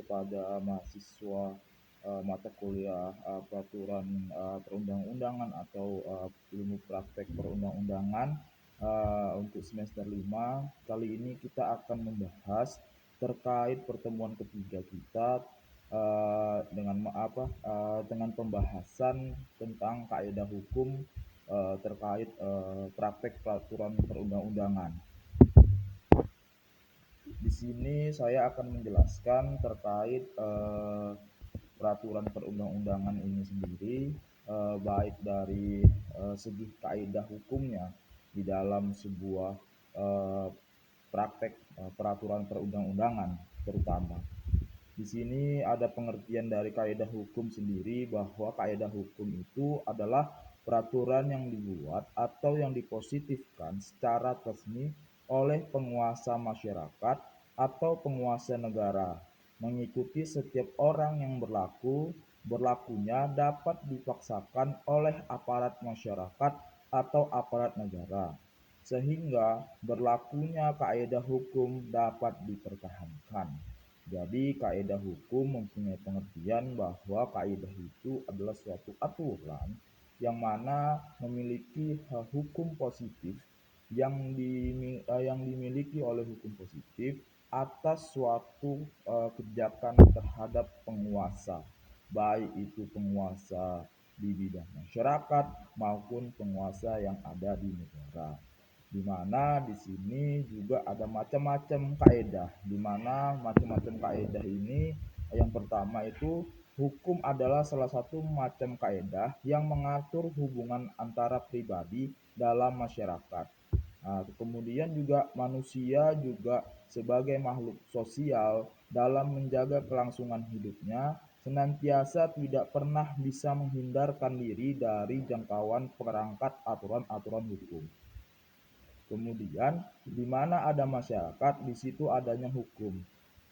kepada mahasiswa mata kuliah peraturan perundang-undangan atau ilmu praktek perundang-undangan untuk semester 5. Kali ini kita akan membahas terkait pertemuan ketiga kita dengan pembahasan tentang kaidah hukum terkait praktek peraturan perundang-undangan. Di sini saya akan menjelaskan terkait peraturan perundang-undangan ini sendiri, baik dari segi kaidah hukumnya di dalam sebuah praktek peraturan perundang-undangan terutama. Di sini ada pengertian dari kaidah hukum sendiri, bahwa kaidah hukum itu adalah peraturan yang dibuat atau yang dipositifkan secara resmi oleh penguasa masyarakat atau penguasa negara, mengikuti setiap orang yang berlakunya dapat dipaksakan oleh aparat masyarakat atau aparat negara, sehingga berlakunya kaidah hukum dapat dipertahankan. Jadi kaidah hukum mempunyai pengertian bahwa kaidah itu adalah suatu aturan yang mana memiliki hukum positif yang dimiliki oleh hukum positif atas suatu kebijakan terhadap penguasa, baik itu penguasa di bidang masyarakat maupun penguasa yang ada di negara. Di mana di sini juga ada macam-macam kaidah, di mana macam-macam kaidah ini yang pertama itu hukum adalah salah satu macam kaidah yang mengatur hubungan antara pribadi dalam masyarakat. Kemudian juga manusia juga sebagai makhluk sosial dalam menjaga kelangsungan hidupnya senantiasa tidak pernah bisa menghindarkan diri dari jangkauan perangkat aturan-aturan hukum. Kemudian, di mana ada masyarakat, di situ adanya hukum.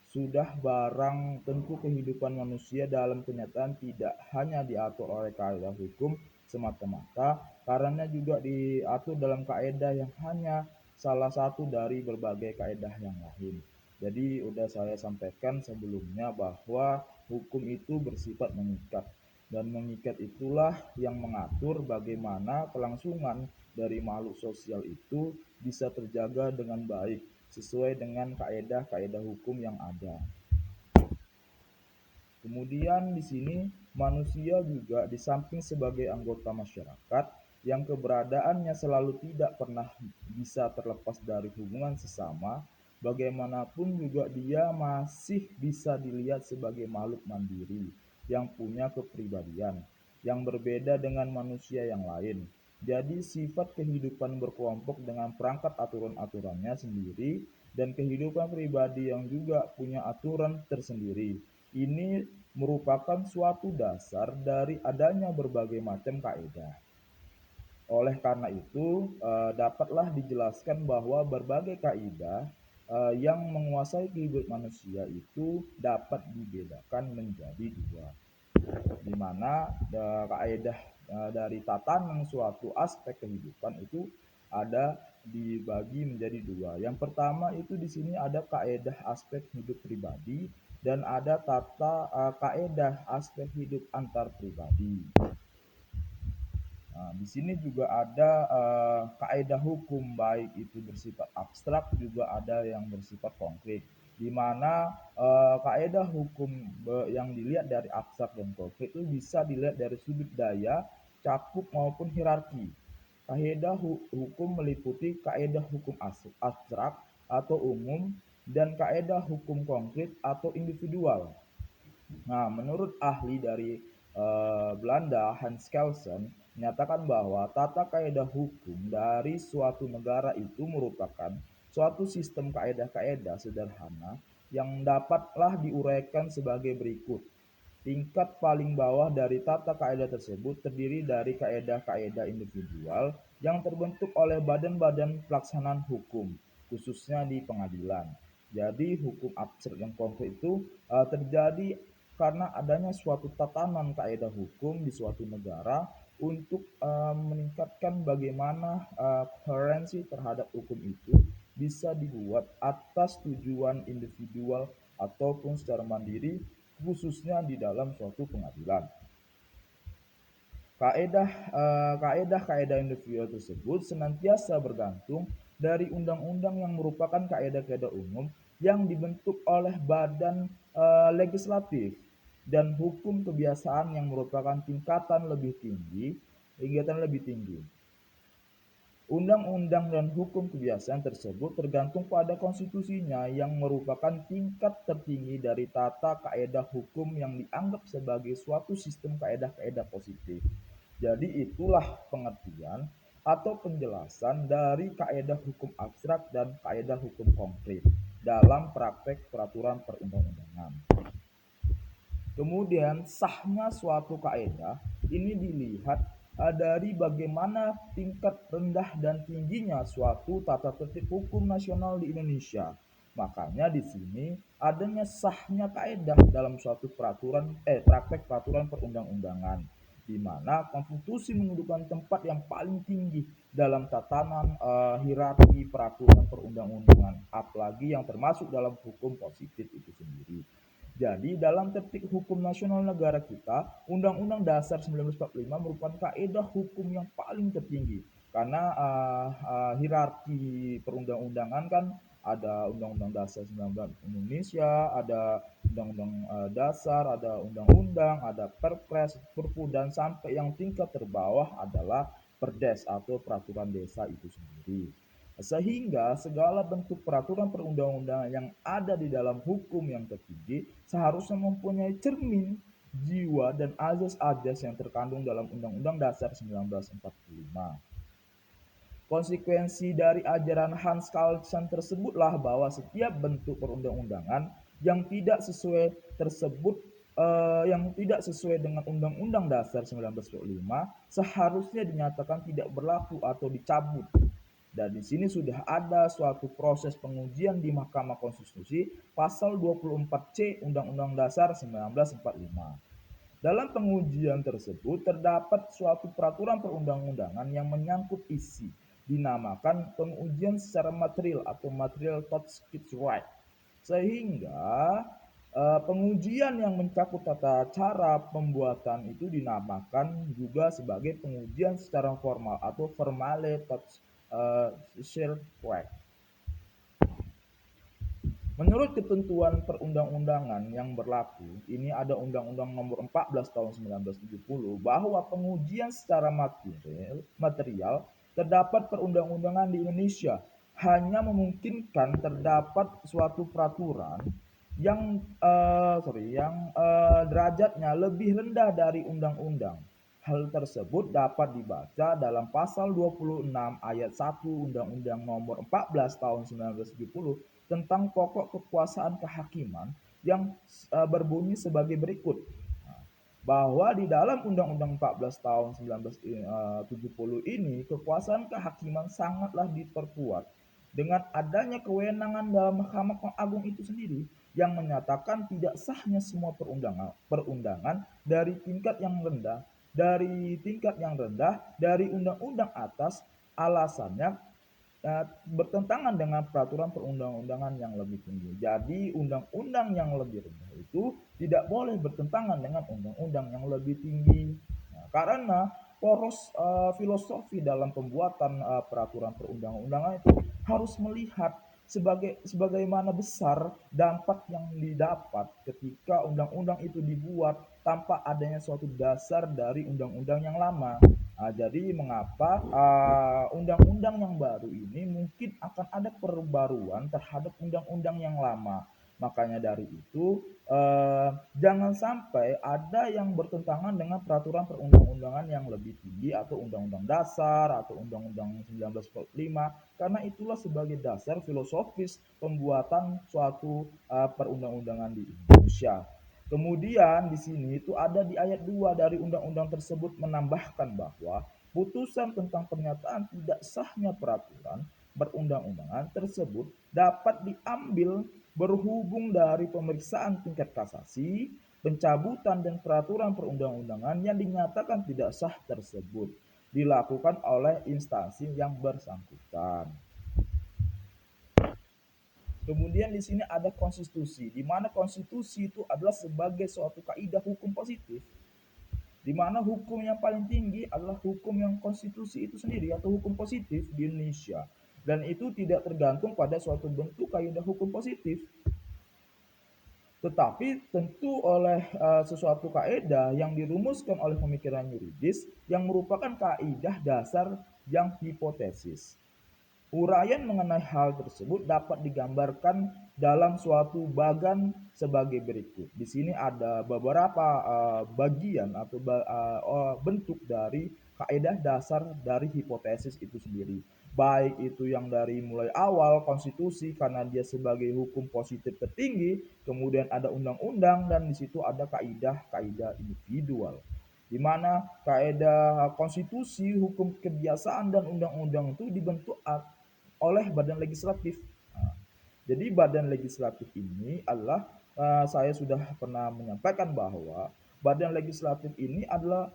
Sudah barang tentu kehidupan manusia dalam kenyataan tidak hanya diatur oleh kaidah hukum semata-mata, karena juga diatur dalam kaidah yang hanya salah satu dari berbagai kaidah yang lain. Jadi udah saya sampaikan sebelumnya bahwa hukum itu bersifat mengikat, dan mengikat itulah yang mengatur bagaimana kelangsungan dari makhluk sosial itu bisa terjaga dengan baik sesuai dengan kaidah-kaidah hukum yang ada. Kemudian di sini manusia juga di samping sebagai anggota masyarakat yang keberadaannya selalu tidak pernah bisa terlepas dari hubungan sesama, bagaimanapun juga dia masih bisa dilihat sebagai makhluk mandiri yang punya kepribadian yang berbeda dengan manusia yang lain. Jadi sifat kehidupan berkelompok dengan perangkat aturan-aturannya sendiri dan kehidupan pribadi yang juga punya aturan tersendiri. Ini merupakan suatu dasar dari adanya berbagai macam kaidah. Oleh karena itu, dapatlah dijelaskan bahwa berbagai kaidah yang menguasai kehidupan manusia itu dapat dibedakan menjadi dua, di mana kaidah dari tatanan suatu aspek kehidupan itu ada dibagi menjadi dua. Yang pertama itu di sini ada kaidah aspek hidup pribadi dan ada kaidah aspek hidup antar pribadi. Di sini juga ada kaidah hukum, baik itu bersifat abstrak juga ada yang bersifat konkret, di mana kaidah hukum yang dilihat dari abstrak dan konkret itu bisa dilihat dari sudut daya, cakup maupun hierarki. Kaidah hukum meliputi kaidah hukum abstrak atau umum dan kaidah hukum konkret atau individual. Nah, menurut ahli dari Belanda Hans Kelsen menyatakan bahwa tata kaidah hukum dari suatu negara itu merupakan suatu sistem kaidah-kaidah sederhana yang dapatlah diuraikan sebagai berikut. Tingkat paling bawah dari tata kaidah tersebut terdiri dari kaidah-kaidah individual yang terbentuk oleh badan-badan pelaksanaan hukum, khususnya di pengadilan. Jadi hukum abstrak yang konkret itu terjadi karena adanya suatu tatanan kaidah hukum di suatu negara untuk meningkatkan bagaimana koherensi terhadap hukum itu bisa dibuat atas tujuan individual ataupun secara mandiri, khususnya di dalam suatu pengadilan. Kaedah-kaedah individual tersebut senantiasa bergantung dari undang-undang yang merupakan kaedah-kaedah umum yang dibentuk oleh badan legislatif dan hukum kebiasaan yang merupakan tingkatan lebih tinggi. Undang-undang dan hukum kebiasaan tersebut tergantung pada konstitusinya yang merupakan tingkat tertinggi dari tata kaedah hukum yang dianggap sebagai suatu sistem kaedah-kaedah positif. Jadi itulah pengertian atau penjelasan dari kaedah hukum abstrak dan kaedah hukum konkret dalam praktek peraturan perundang-undangan. Kemudian sahnya suatu kaedah ini dilihat dari bagaimana tingkat rendah dan tingginya suatu tata tertib hukum nasional di Indonesia. Makanya di sini adanya sahnya kaedah dalam suatu praktek peraturan perundang-undangan, di mana konstitusi mendudukan tempat yang paling tinggi dalam tatanan hierarki peraturan perundang-undangan, apalagi yang termasuk dalam hukum positif itu sendiri. Jadi, dalam tertib hukum nasional negara kita, Undang-Undang Dasar 1945 merupakan kaedah hukum yang paling tertinggi. Karena hierarki perundang-undangan kan ada Undang-Undang Dasar 1945 Indonesia, ada Undang-Undang Dasar, ada Undang-Undang, ada Perpres, Perpu, dan sampai yang tingkat terbawah adalah Perdes atau Peraturan Desa itu sendiri. Sehingga segala bentuk peraturan perundang-undangan yang ada di dalam hukum yang tertinggi seharusnya mempunyai cermin jiwa dan azas-azas yang terkandung dalam Undang-Undang Dasar 1945. Konsekuensi dari ajaran Hans Kelsen tersebutlah bahwa setiap bentuk perundang-undangan yang tidak sesuai dengan Undang-Undang Dasar 1945 seharusnya dinyatakan tidak berlaku atau dicabut. Dan di sini sudah ada suatu proses pengujian di Mahkamah Konstitusi pasal 24C Undang-Undang Dasar 1945. Dalam pengujian tersebut terdapat suatu peraturan perundang-undangan yang menyangkut isi, dinamakan pengujian secara material atau material touch right. Sehingga pengujian yang mencakup tata cara pembuatan itu dinamakan juga sebagai pengujian secara formal atau formale touch right. Menurut ketentuan perundang-undangan yang berlaku, ini ada Undang-Undang Nomor 14 Tahun 1970 bahwa pengujian secara material terdapat perundang-undangan di Indonesia hanya memungkinkan terdapat suatu peraturan yang derajatnya lebih rendah dari undang-undang. Hal tersebut dapat dibaca dalam pasal 26 ayat 1 Undang-Undang Nomor 14 Tahun 1970 tentang pokok kekuasaan kehakiman yang berbunyi sebagai berikut. Bahwa di dalam Undang-Undang 14 tahun 1970 ini kekuasaan kehakiman sangatlah diperkuat dengan adanya kewenangan dalam Mahkamah Agung itu sendiri yang menyatakan tidak sahnya semua perundangan dari tingkat yang rendah dari undang-undang atas alasannya bertentangan dengan peraturan perundang-undangan yang lebih tinggi. Jadi undang-undang yang lebih rendah itu tidak boleh bertentangan dengan undang-undang yang lebih tinggi. Nah, karena poros filosofi dalam pembuatan peraturan perundang-undangan itu harus melihat sebagaimana besar dampak yang didapat ketika undang-undang itu dibuat tanpa adanya suatu dasar dari undang-undang yang lama. Jadi mengapa undang-undang yang baru ini mungkin akan ada perbaruan terhadap undang-undang yang lama. Makanya dari itu jangan sampai ada yang bertentangan dengan peraturan perundang-undangan yang lebih tinggi atau undang-undang dasar atau undang-undang 1945 karena itulah sebagai dasar filosofis pembuatan suatu perundang-undangan di Indonesia. Kemudian di sini itu ada di ayat 2 dari undang-undang tersebut menambahkan bahwa putusan tentang pernyataan tidak sahnya peraturan perundang-undangan tersebut dapat diambil berhubung dari pemeriksaan tingkat kasasi, pencabutan dan peraturan perundang-undangan yang dinyatakan tidak sah tersebut dilakukan oleh instansi yang bersangkutan. Kemudian di sini ada konstitusi, di mana konstitusi itu adalah sebagai suatu kaidah hukum positif, di mana hukum yang paling tinggi adalah hukum yang konstitusi itu sendiri atau hukum positif di Indonesia. Dan itu tidak tergantung pada suatu bentuk kaidah hukum positif, tetapi tentu oleh sesuatu kaidah yang dirumuskan oleh pemikiran yuridis yang merupakan kaidah dasar yang hipotesis. Uraian mengenai hal tersebut dapat digambarkan dalam suatu bagan sebagai berikut. Di sini ada beberapa bagian atau bentuk dari kaidah dasar dari hipotesis itu sendiri. Baik itu yang dari mulai awal konstitusi karena dia sebagai hukum positif tertinggi, kemudian ada undang-undang dan di situ ada kaidah-kaidah individual. Di mana kaidah konstitusi, hukum kebiasaan dan undang-undang itu dibentuk oleh badan legislatif. Nah, jadi badan legislatif ini adalah saya sudah pernah menyampaikan bahwa badan legislatif ini adalah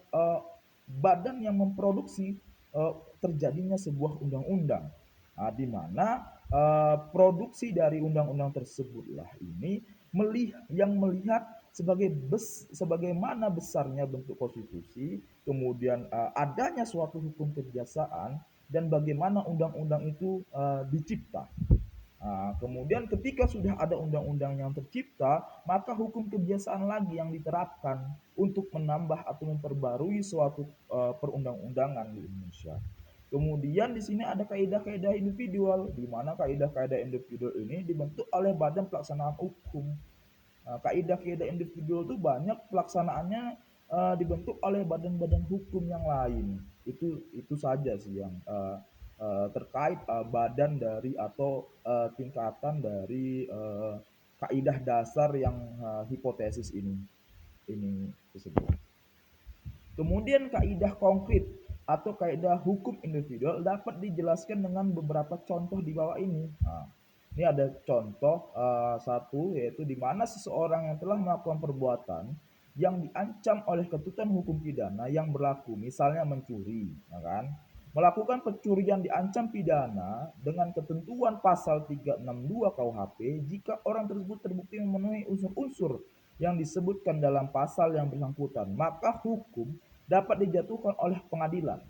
badan yang memproduksi terjadinya sebuah undang-undang. Nah, di mana produksi dari undang-undang tersebutlah ini yang melihat sebagaimana besarnya bentuk konstitusi, kemudian adanya suatu hukum kebiasaan dan bagaimana undang-undang itu dicipta. Nah, kemudian ketika sudah ada undang-undang yang tercipta, maka hukum kebiasaan lagi yang diterapkan untuk menambah atau memperbarui suatu perundang-undangan di Indonesia. Kemudian di sini ada kaidah-kaidah individual, di mana kaidah-kaidah individual ini dibentuk oleh Badan Pelaksanaan Hukum. Nah, kaidah-kaidah individual itu banyak pelaksanaannya dibentuk oleh badan-badan hukum yang lain. Itu saja sih yang terkait badan dari atau tingkatan dari kaidah dasar yang hipotesis ini tersebut. Kemudian kaidah konkret atau kaidah hukum individual dapat dijelaskan dengan beberapa contoh di bawah ini. Nah, ini ada contoh satu, yaitu di mana seseorang yang telah melakukan perbuatan yang diancam oleh ketentuan hukum pidana yang berlaku, misalnya mencuri, ya kan? Melakukan pencurian diancam pidana dengan ketentuan pasal 362 KUHP jika orang tersebut terbukti memenuhi unsur-unsur yang disebutkan dalam pasal yang bersangkutan, maka hukum dapat dijatuhkan oleh pengadilan.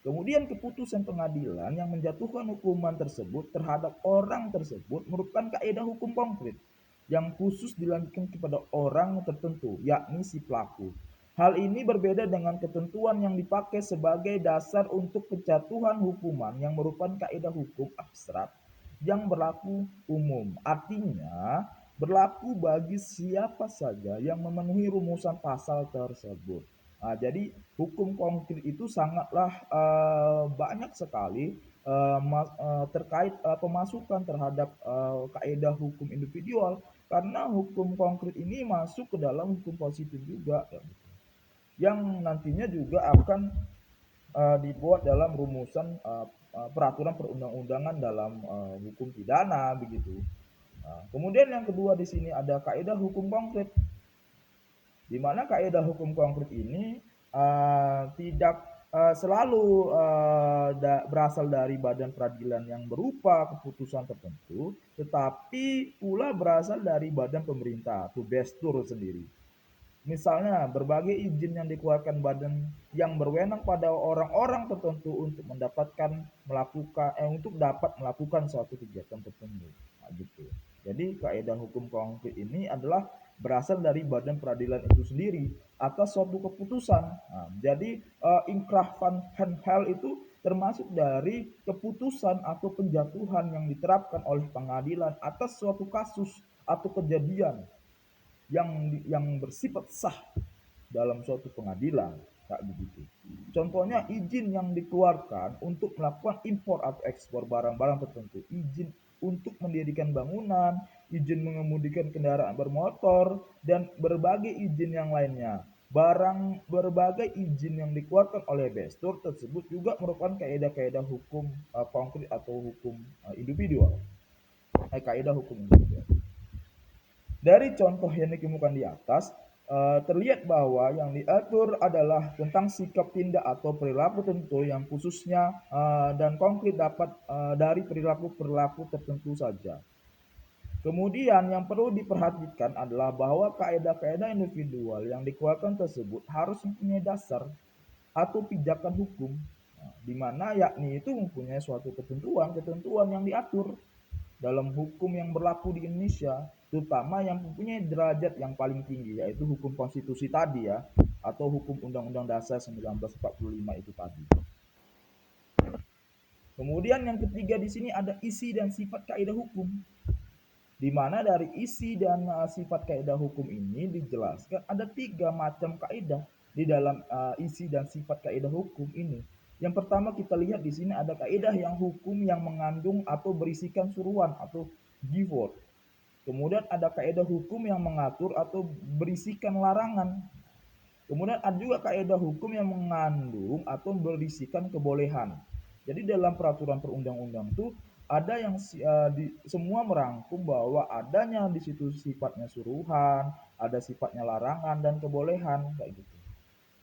Kemudian keputusan pengadilan yang menjatuhkan hukuman tersebut terhadap orang tersebut merupakan kaidah hukum konkret yang khusus dilanjutkan kepada orang tertentu, yakni si pelaku. Hal ini berbeda dengan ketentuan yang dipakai sebagai dasar untuk penjatuhan hukuman yang merupakan kaidah hukum abstrak yang berlaku umum. Artinya, berlaku bagi siapa saja yang memenuhi rumusan pasal tersebut. Nah, jadi hukum konkret itu sangatlah banyak sekali terkait pemasukan terhadap kaidah hukum individual, karena hukum konkret ini masuk ke dalam hukum positif juga, yang nantinya juga akan dibuat dalam rumusan peraturan perundang-undangan dalam hukum pidana begitu. Nah, kemudian yang kedua di sini ada kaidah hukum konkret, di mana kaidah hukum konkret ini tidak selalu berasal dari badan peradilan yang berupa keputusan tertentu, tetapi pula berasal dari badan pemerintah atau Bestur sendiri. Misalnya, berbagai izin yang dikeluarkan badan yang berwenang pada orang-orang tertentu untuk dapat melakukan suatu kegiatan tertentu. Nah, gitu. Jadi kaidah hukum konkret ini adalah berasal dari badan peradilan itu sendiri atas suatu keputusan. Nah, jadi inkrah van hel itu termasuk dari keputusan atau penjatuhan yang diterapkan oleh pengadilan atas suatu kasus atau kejadian yang bersifat sah dalam suatu pengadilan, kayak begitu. Contohnya izin yang dikeluarkan untuk melakukan impor atau ekspor barang-barang tertentu, izin untuk mendirikan bangunan, izin mengemudikan kendaraan bermotor, dan berbagai izin yang lainnya. Berbagai izin yang dikeluarkan oleh Bestur tersebut juga merupakan kaidah-kaidah hukum konkret atau hukum individual. Kaidah hukum individual. Dari contoh yang dikemukakan di atas, terlihat bahwa yang diatur adalah tentang sikap tindak atau perilaku tertentu yang khususnya dan konkret dapat dari perilaku-perilaku tertentu saja. Kemudian yang perlu diperhatikan adalah bahwa kaidah-kaidah individual yang dikeluarkan tersebut harus mempunyai dasar atau pijakan hukum, di mana yakni itu mempunyai suatu ketentuan-ketentuan yang diatur dalam hukum yang berlaku di Indonesia, terutama yang mempunyai derajat yang paling tinggi, yaitu hukum konstitusi tadi ya, atau hukum Undang-Undang Dasar 1945 itu tadi. Kemudian yang ketiga di sini ada isi dan sifat kaidah hukum, di mana dari isi dan sifat kaidah hukum ini dijelaskan ada 3 macam kaidah di dalam isi dan sifat kaidah hukum ini. Yang pertama kita lihat di sini ada kaidah yang hukum yang mengandung atau berisikan suruhan atau give word. Kemudian ada kaidah hukum yang mengatur atau berisikan larangan. Kemudian ada juga kaidah hukum yang mengandung atau berisikan kebolehan. Jadi dalam peraturan perundang-undang itu ada yang semua merangkum bahwa adanya di situ sifatnya suruhan, ada sifatnya larangan dan kebolehan kayak gitu.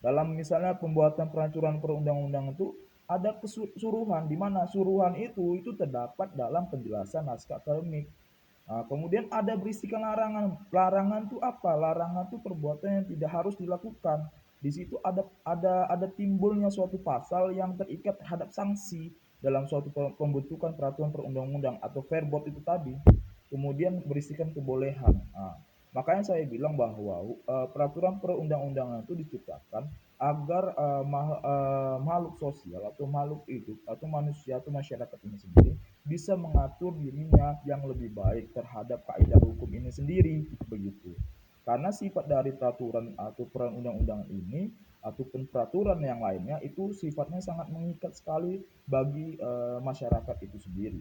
Dalam misalnya pembuatan peraturan perundang-undang itu ada kesuruhan, di mana suruhan itu terdapat dalam penjelasan naskah akademik. Nah, kemudian ada berisikan larangan. Larangan itu apa? Larangan itu perbuatan yang tidak harus dilakukan. Di situ ada timbulnya suatu pasal yang terikat terhadap sanksi dalam suatu pembentukan peraturan perundang-undang atau verbot itu tadi. Kemudian berisikan kebolehan. Nah, makanya saya bilang bahwa peraturan perundang-undangan itu diciptakan agar makhluk sosial atau makhluk hidup atau manusia atau masyarakat ini sendiri bisa mengatur dirinya yang lebih baik terhadap kaidah hukum ini sendiri begitu. Karena sifat dari peraturan atau perundang-undangan ini ataupun peraturan yang lainnya itu sifatnya sangat mengikat sekali bagi masyarakat itu sendiri.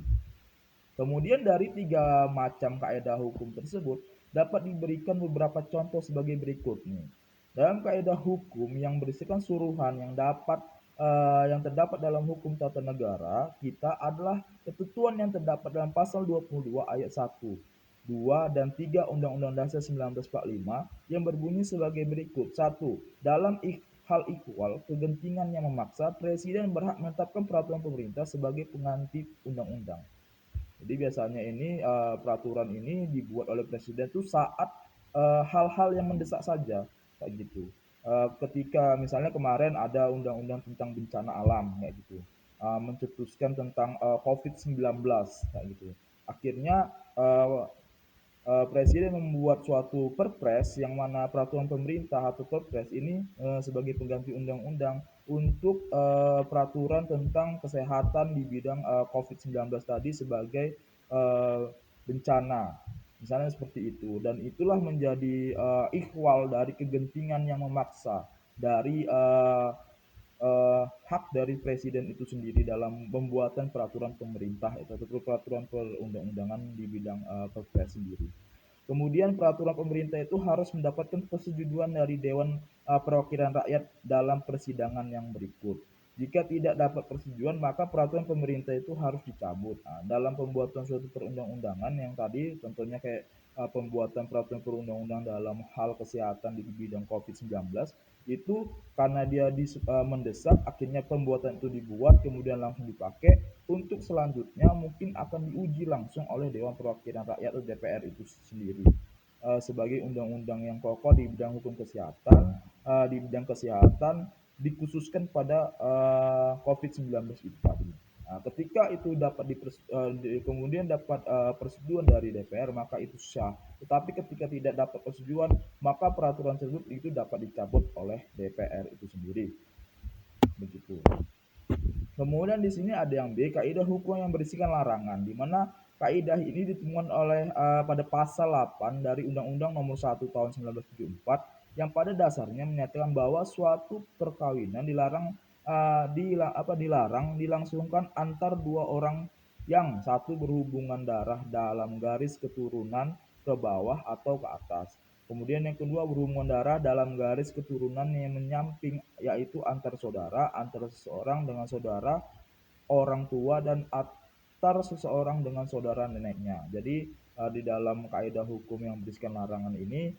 Kemudian dari 3 macam kaidah hukum tersebut dapat diberikan beberapa contoh sebagai berikut nih. Dalam kaidah hukum yang berisikan suruhan yang terdapat dalam hukum tata negara kita adalah ketentuan yang terdapat dalam pasal 22 ayat 1, 2 dan 3 Undang-Undang Dasar 1945 yang berbunyi sebagai berikut. 1. Dalam hal ikhwal kegentingan yang memaksa, Presiden berhak menetapkan peraturan pemerintah sebagai pengganti undang-undang. Jadi biasanya ini peraturan ini dibuat oleh presiden tuh saat hal-hal yang mendesak saja kayak gitu. Ketika misalnya kemarin ada undang-undang tentang bencana alam kayak gitu. Mencetuskan tentang COVID-19 kayak gitu. Akhirnya presiden membuat suatu perpres yang mana peraturan pemerintah atau perpres ini sebagai pengganti undang-undang untuk peraturan tentang kesehatan di bidang COVID-19 tadi sebagai bencana. Misalnya seperti itu. Dan itulah menjadi ikhwal dari kegentingan yang memaksa dari hak dari presiden itu sendiri dalam pembuatan peraturan pemerintah atau peraturan perundang-undangan di bidang perpres sendiri. Kemudian peraturan pemerintah itu harus mendapatkan persetujuan dari Dewan Perwakilan Rakyat dalam persidangan yang berikut. Jika tidak dapat persetujuan, maka peraturan pemerintah itu harus dicabut. Nah, dalam pembuatan suatu perundang-undangan yang tadi contohnya kayak pembuatan peraturan perundang-undang dalam hal kesehatan di bidang COVID-19 itu karena dia mendesak akhirnya pembuatan itu dibuat kemudian langsung dipakai untuk selanjutnya mungkin akan diuji langsung oleh Dewan Perwakilan Rakyat atau DPR itu sendiri sebagai undang-undang yang pokok di bidang hukum kesehatan, di bidang kesehatan dikhususkan pada COVID-19 itu tadi. Nah, ketika itu dapat kemudian dapat persetujuan dari DPR maka itu sah. Tetapi ketika tidak dapat persetujuan maka peraturan tersebut itu dapat dicabut oleh DPR itu sendiri. Begitu. Kemudian di sini ada yang B, kaidah hukum yang berisikan larangan, di mana kaidah ini ditemukan oleh pada pasal 8 dari Undang-Undang Nomor 1 Tahun 1974 yang pada dasarnya menyatakan bahwa suatu perkawinan dilarang dilangsungkan antar dua orang yang satu berhubungan darah dalam garis keturunan ke bawah atau ke atas. Kemudian yang kedua berhubungan darah dalam garis keturunan yang menyamping yaitu antar saudara, antara seseorang dengan saudara, orang tua dan antar seseorang dengan saudara neneknya. Jadi di dalam kaidah hukum yang berisikan larangan ini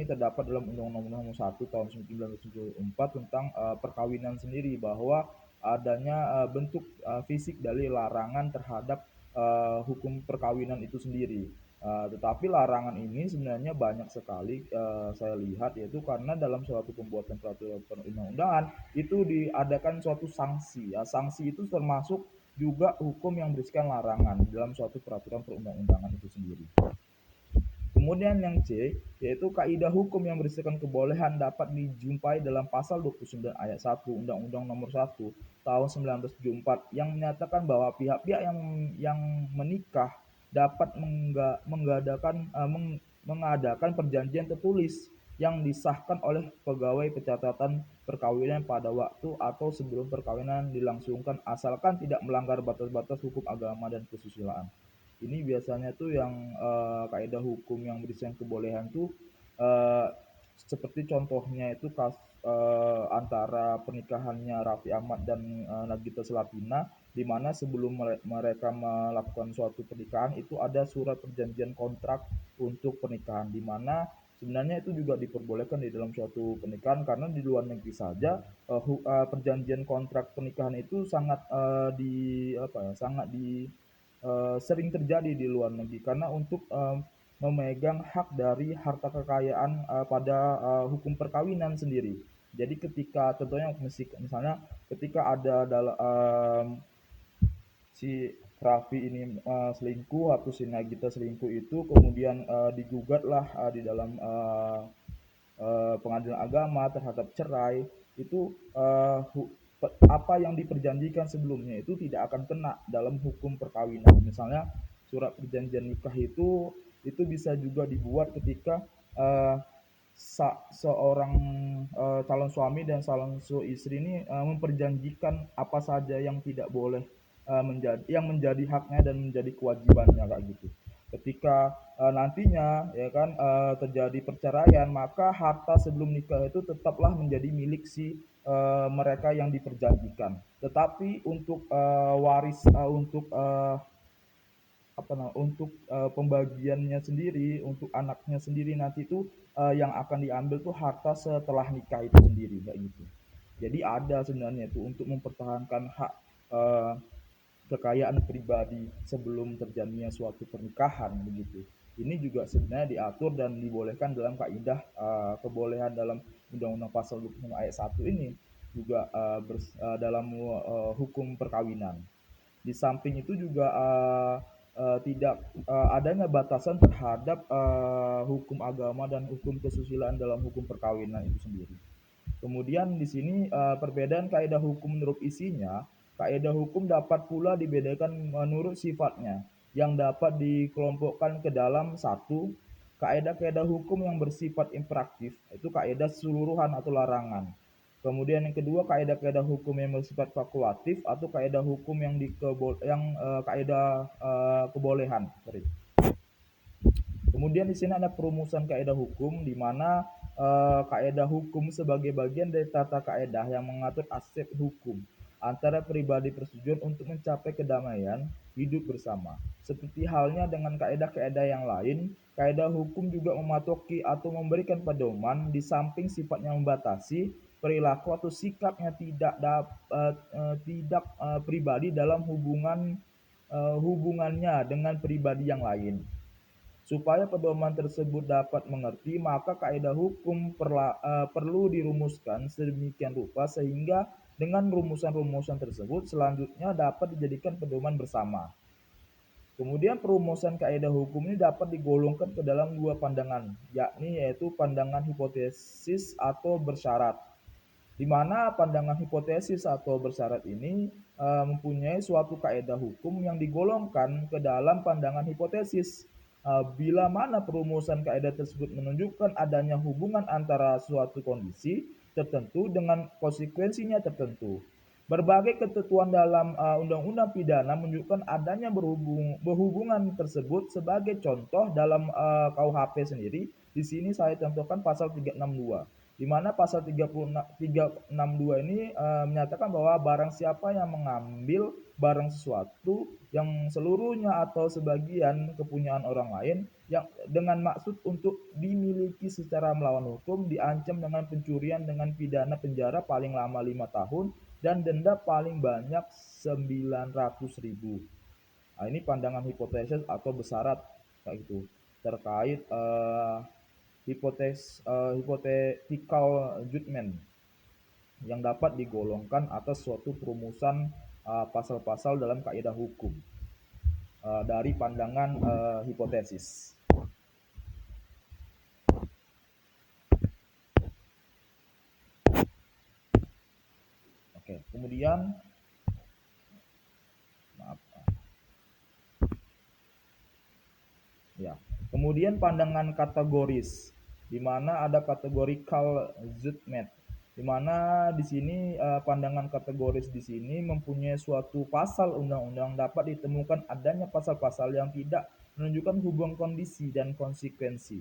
terdapat dalam Undang-Undang Nomor 1 Tahun 1974 tentang perkawinan sendiri bahwa adanya bentuk fisik dari larangan terhadap hukum perkawinan itu sendiri. Tetapi larangan ini sebenarnya banyak sekali saya lihat, yaitu karena dalam suatu pembuatan peraturan perundang-undangan itu diadakan suatu sanksi ya. Sanksi itu termasuk juga hukum yang berisikan larangan dalam suatu peraturan perundang-undangan itu sendiri. Kemudian yang C, yaitu kaidah hukum yang berisikan kebolehan dapat dijumpai dalam pasal 29 ayat 1 Undang-Undang Nomor 1 Tahun 1974 yang menyatakan bahwa pihak-pihak yang menikah dapat mengadakan perjanjian tertulis yang disahkan oleh pegawai pencatatan perkawinan pada waktu atau sebelum perkawinan dilangsungkan asalkan tidak melanggar batas-batas hukum agama dan kesusilaan. Ini biasanya tuh yang kaidah hukum yang berisikan kebolehan tuh eh, seperti contohnya itu antara pernikahannya Raffi Ahmad dan Nagita Slavina, di mana sebelum mereka melakukan suatu pernikahan itu ada surat perjanjian kontrak untuk pernikahan, di mana sebenarnya itu juga diperbolehkan di dalam suatu pernikahan karena di luar negeri saja perjanjian kontrak pernikahan itu sangat di apa ya sangat di sering terjadi di luar negeri karena untuk memegang hak dari harta kekayaan pada hukum perkawinan sendiri. Jadi ketika contohnya misalnya ketika ada dalam si Raffi ini selingkuh atau si Nagita selingkuh itu kemudian digugatlah di dalam pengadilan agama terhadap cerai itu apa yang diperjanjikan sebelumnya itu tidak akan kena dalam hukum perkawinan. Misalnya surat perjanjian nikah itu bisa juga dibuat ketika uh, seorang calon suami dan calon istri ini memperjanjikan apa saja yang tidak boleh menjadi haknya dan menjadi kewajibannya kayak gitu. Ketika nantinya ya kan terjadi perceraian, maka harta sebelum nikah itu tetaplah menjadi milik si mereka yang diperjanjikan. Tetapi untuk waris untuk apa namanya untuk pembagiannya sendiri untuk anaknya sendiri nanti itu yang akan diambil tuh harta setelah nikah itu sendiri kayak gitu. Jadi ada sebenarnya itu untuk mempertahankan hak eh, kekayaan pribadi sebelum terjadinya suatu pernikahan begitu. Ini juga sebenarnya diatur dan dibolehkan dalam kaidah kebolehan dalam Undang-Undang Pasal 25 ayat 1 ini juga dalam hukum perkawinan. Di samping itu juga tidak adanya batasan terhadap hukum agama dan hukum kesusilaan dalam hukum perkawinan itu sendiri. Kemudian di sini perbedaan kaidah hukum menurut isinya, kaidah hukum dapat pula dibedakan menurut sifatnya, yang dapat dikelompokkan ke dalam satu, kaidah-kaidah hukum yang bersifat imperatif, itu kaidah seluruhan atau larangan. Kemudian yang kedua kaidah-kaidah hukum yang bersifat fakultatif atau kaidah hukum kaidah kebolehan. Sorry. Kemudian di sini ada perumusan kaidah hukum di mana kaidah hukum sebagai bagian dari tata kaidah yang mengatur aspek hukum antara pribadi persetujuan untuk mencapai kedamaian hidup bersama. Seperti halnya dengan kaidah-kaidah yang lain, kaidah hukum juga mematoki atau memberikan pedoman di samping sifatnya membatasi perilaku atau sikapnya tidak pribadi dalam hubungannya dengan pribadi yang lain. Supaya pedoman tersebut dapat mengerti, maka kaidah hukum perlu dirumuskan sedemikian rupa sehingga dengan rumusan-rumusan tersebut selanjutnya dapat dijadikan pedoman bersama. Kemudian perumusan kaidah hukum ini dapat digolongkan ke dalam dua pandangan, yakni yaitu pandangan hipotesis atau bersyarat. Di mana pandangan hipotesis atau bersyarat ini mempunyai suatu kaidah hukum yang digolongkan ke dalam pandangan hipotesis. Bila mana perumusan kaidah tersebut menunjukkan adanya hubungan antara suatu kondisi tertentu dengan konsekuensinya tertentu. Berbagai ketentuan dalam undang-undang pidana menunjukkan adanya berhubungan tersebut. Sebagai contoh dalam KUHP sendiri, di sini saya contohkan pasal 362, di mana pasal 362 ini menyatakan bahwa barang siapa yang mengambil barang sesuatu yang seluruhnya atau sebagian kepunyaan orang lain yang dengan maksud untuk dimiliki secara melawan hukum diancam dengan pencurian dengan pidana penjara paling lama 5 tahun dan denda paling banyak 900.000. Nah, ini pandangan hipotesis atau bersyarat. kayak gitu, terkait hypothetical judgment yang dapat digolongkan atas suatu perumusan pasal-pasal dalam kaidah hukum dari pandangan hipotesis. Oke, kemudian maaf ya. Kemudian pandangan kategoris, di mana ada categorical judgment, di mana di sini pandangan kategoris di sini mempunyai suatu pasal undang-undang dapat ditemukan adanya pasal-pasal yang tidak menunjukkan hubungan kondisi dan konsekuensi.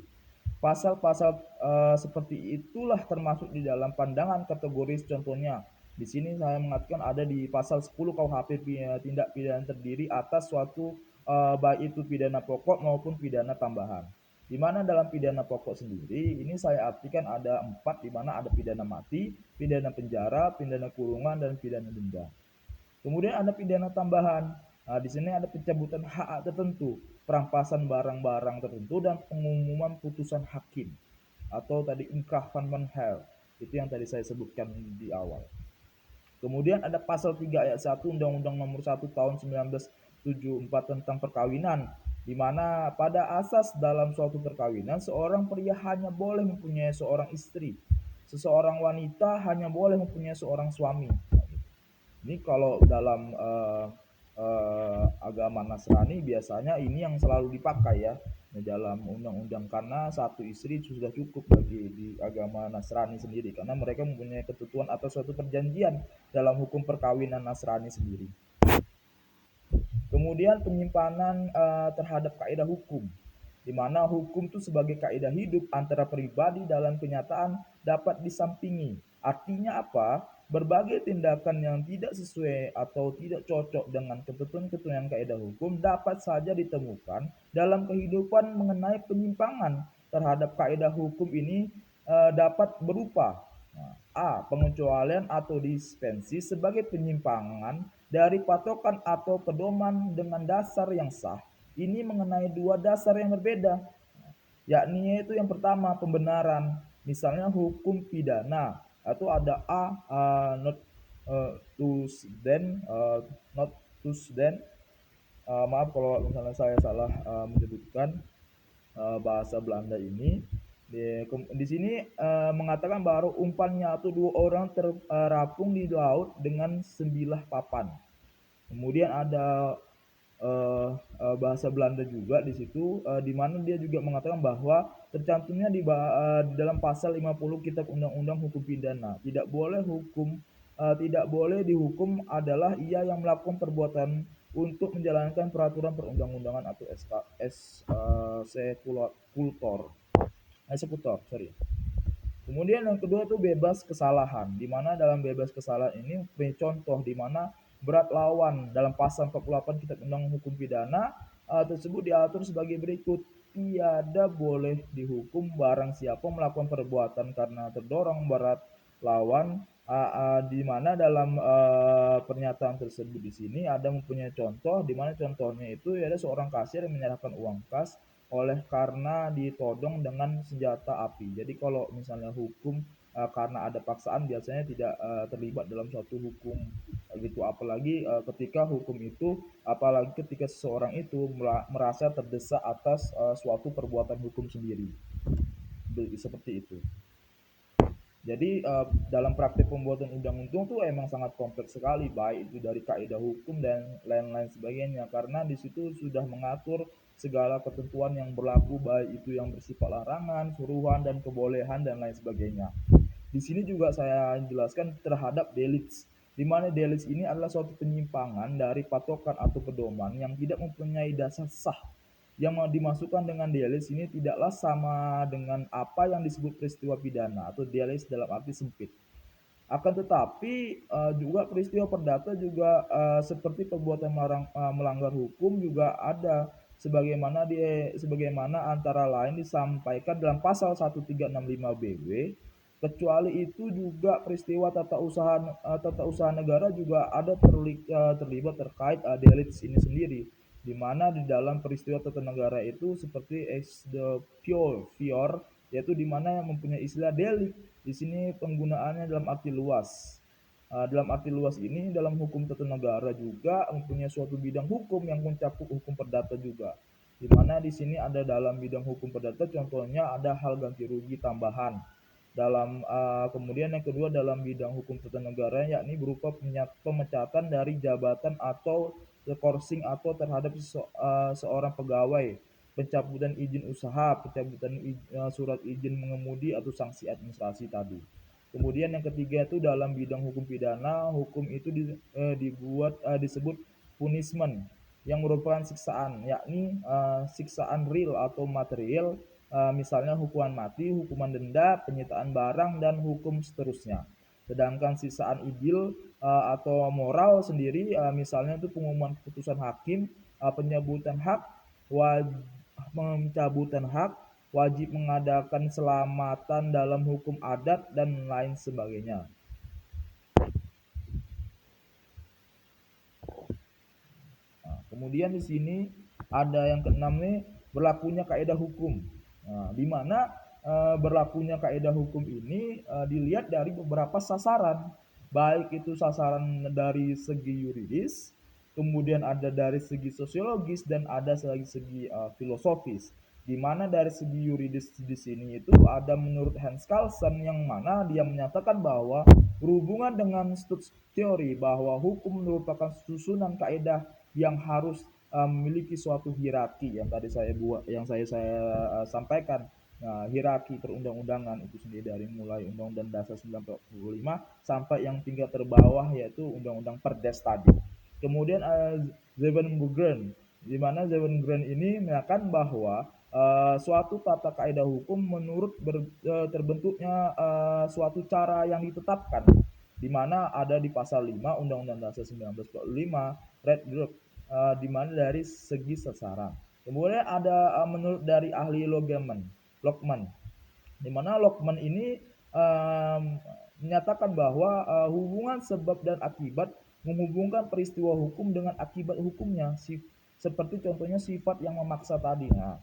Pasal-pasal seperti itulah termasuk di dalam pandangan kategoris. Contohnya, di sini saya mengatakan ada di pasal 10 KUHP tindak pidana terdiri atas suatu baik itu pidana pokok maupun pidana tambahan. Di mana dalam pidana pokok sendiri ini saya artikan ada 4, di mana ada pidana mati, pidana penjara, pidana kurungan, dan pidana denda. Kemudian ada pidana tambahan. Nah, di sini ada pencabutan hak tertentu, perampasan barang-barang tertentu, dan pengumuman putusan hakim atau tadi inkrahkan hal. Itu yang tadi saya sebutkan di awal. Kemudian ada pasal 3 ayat 1 Undang-Undang Nomor 1 Tahun 1974 tentang perkawinan, di mana pada asas dalam suatu perkawinan seorang pria hanya boleh mempunyai seorang istri, seseorang wanita hanya boleh mempunyai seorang suami. Ini kalau dalam agama Nasrani biasanya ini yang selalu dipakai ya di dalam undang-undang, karena satu istri sudah cukup bagi di agama Nasrani sendiri, karena mereka mempunyai ketentuan atau suatu perjanjian dalam hukum perkawinan Nasrani sendiri. Kemudian penyimpanan terhadap kaidah hukum, di mana hukum itu sebagai kaidah hidup antara pribadi dalam kenyataan dapat disampingi. Artinya apa? Berbagai tindakan yang tidak sesuai atau tidak cocok dengan ketentuan-ketentuan kaidah hukum dapat saja ditemukan dalam kehidupan. Mengenai penyimpangan terhadap kaidah hukum ini dapat berupa A. Pengecualian atau dispensi sebagai penyimpangan dari patokan atau pedoman dengan dasar yang sah. Ini mengenai dua dasar yang berbeda, yakni yaitu yang pertama pembenaran. Misalnya hukum pidana atau ada A not to then not to then maaf kalau misalnya saya salah menyebutkan bahasa Belanda ini. Di sini mengatakan bahwa umpannya atau dua orang terapung di laut dengan 9 papan. Kemudian ada bahasa Belanda juga di situ, di mana dia juga mengatakan bahwa tercantumnya di dalam pasal 50 Kitab Undang-Undang Hukum Pidana, tidak boleh dihukum adalah ia yang melakukan perbuatan untuk menjalankan peraturan perundang-undangan atau eksekutor, sorry. Kemudian yang kedua itu bebas kesalahan, di mana dalam bebas kesalahan ini contoh di mana berat lawan dalam pasal 48 Kitab Undang Hukum Pidana tersebut diatur sebagai berikut: tiada boleh dihukum barang siapa melakukan perbuatan karena terdorong berat lawan, di mana dalam pernyataan tersebut di sini ada mempunyai contoh, di mana contohnya itu ada seorang kasir yang menyerahkan uang kas oleh karena ditodong dengan senjata api. Jadi kalau misalnya hukum karena ada paksaan biasanya tidak terlibat dalam suatu hukum gitu, apalagi ketika seseorang itu merasa terdesak atas suatu perbuatan hukum sendiri. Seperti itu. Jadi dalam praktik pembuatan undang-undang tuh emang sangat kompleks sekali, baik itu dari kaidah hukum dan lain-lain sebagainya, karena di situ sudah mengatur segala ketentuan yang berlaku, baik itu yang bersifat larangan, suruhan, dan kebolehan dan lain sebagainya. Di sini juga saya jelaskan terhadap delicts, di mana delicts ini adalah suatu penyimpangan dari patokan atau pedoman yang tidak mempunyai dasar sah. Yang mau dimasukkan dengan delicts ini tidaklah sama dengan apa yang disebut peristiwa pidana atau delicts dalam arti sempit. Akan tetapi juga peristiwa perdata juga seperti perbuatan melanggar hukum juga ada, sebagaimana antara lain disampaikan dalam pasal 1365 BW. Kecuali itu juga peristiwa tata usaha negara juga ada terlibat terkait delicts ini sendiri. di mana di dalam peristiwa tata negara itu seperti ex the fior, yaitu di mana mempunyai istilah delik. Di sini penggunaannya dalam arti luas. Dalam arti luas ini dalam hukum tata negara juga mempunyai suatu bidang hukum yang mencakup hukum perdata juga. Di mana di sini ada dalam bidang hukum perdata contohnya ada hal ganti rugi tambahan. Kemudian yang kedua dalam bidang hukum tata negara yakni berupa pemecatan dari jabatan atau coursing atau terhadap seorang pegawai, pencabutan izin usaha, pencabutan surat izin mengemudi atau sanksi administrasi tadi. Kemudian yang ketiga itu dalam bidang hukum pidana, hukum itu disebut punishment yang merupakan siksaan, yakni siksaan real atau material, misalnya hukuman mati, hukuman denda, penyitaan barang dan hukum seterusnya. Sedangkan siksaan idil atau moral sendiri, misalnya itu pengumuman keputusan hakim, pencabutan hak, pencabutan hak, wajib mengadakan selamatan dalam hukum adat dan lain sebagainya. Kemudian di sini ada yang keenam nih, berlakunya kaidah hukum. Di mana berlakunya kaidah hukum ini dilihat dari beberapa sasaran, baik itu sasaran dari segi yuridis, kemudian ada dari segi sosiologis dan ada dari segi filosofis. Di mana dari segi yuridis di sini itu ada menurut Hans Carlsen yang mana dia menyatakan bahwa berhubungan dengan Stutz teori bahwa hukum merupakan susunan kaidah yang harus memiliki suatu hierarki yang tadi saya sampaikan. Nah, hierarki perundang-undangan itu sendiri dari mulai Undang-Undang Dasar 1945 sampai yang tingkat terbawah yaitu Undang-Undang Perdes tadi. Kemudian Zevengren, di mana Zevengren ini menyatakan bahwa suatu tata kaidah hukum menurut terbentuknya suatu cara yang ditetapkan, di mana ada di pasal 5 Undang-Undang Dasar 1945 Red Group, di mana dari segi sasaran. Kemudian ada menurut dari ahli Lockman, di mana Lockman ini menyatakan bahwa hubungan sebab dan akibat menghubungkan peristiwa hukum dengan akibat hukumnya, seperti contohnya sifat yang memaksa tadi. Nah,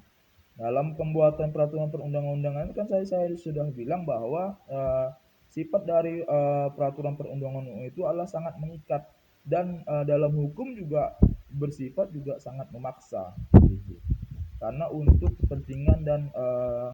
dalam pembuatan peraturan perundang-undangan kan saya sudah bilang bahwa sifat dari peraturan perundang-undangan itu adalah sangat mengikat dan dalam hukum juga bersifat juga sangat memaksa, gitu. Karena untuk kepentingan dan